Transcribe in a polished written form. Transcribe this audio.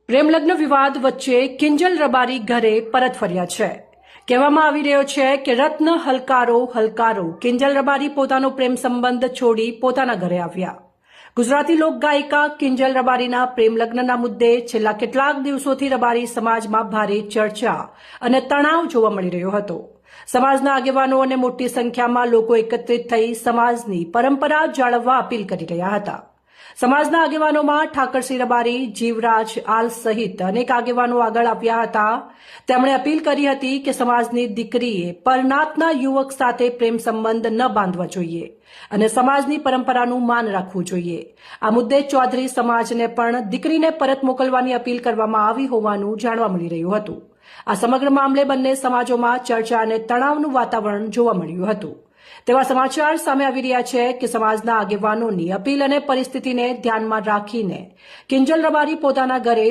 પ્રેમલગ્ન વિવાદ વચ્ચે કિંજલ રબારી ઘરે પરત ફર્યા છે। કહેવામાં આવી રહ્યો છે કે રત્ન હલકારો કિંજલ રબારી પોતાનો પ્રેમ સંબંધ છોડી પોતાના ઘરે આવ્યા। ગુજરાતી લોકગાયિકા કિંજલ રબારીના પ્રેમલગ્નના મુદ્દે છેલ્લા કેટલાક દિવસોથી રબારી સમાજમાં ભારે ચર્ચા અને તણાવ જોવા મળી રહ્યો હતો। સમાજના આગેવાનો અને મોટી સંખ્યામાં લોકો એકત્રિત થઈ સમાજની પરંપરા જાળવવા અપીલ કરી રહ્યા હતા। સમાજના આગેવાનોમાં ઠાકરસિંહ રબારી, જીવરાજ આલ સહિત અનેક આગેવાનો આગળ આવ્યા હતા। તેમણે અપીલ કરી હતી કે સમાજની દીકરીએ પરનાતના યુવક સાથે પ્રેમ સંબંધ ન બાંધવા જોઈએ અને સમાજની પરંપરાનું માન રાખવું જોઈએ। આ મુદ્દે ચૌધરી સમાજને પણ દીકરીને પરત મોકલવાની અપીલ કરવામાં આવી હોવાનું જાણવા મળી રહ્યું હતું। આ સમગ્ર મામલે બંને સમાજોમાં ચર્ચા અને તણાવનું વાતાવરણ જોવા મળ્યું હતું। તેવા સમાચાર સામે આવી રહ્યા છે કે સમાજના આગેવાનોની અપીલ અને પરિસ્થિતિને ધ્યાનમાં રાખીને કિંજલ રબારી પોતાના ઘરે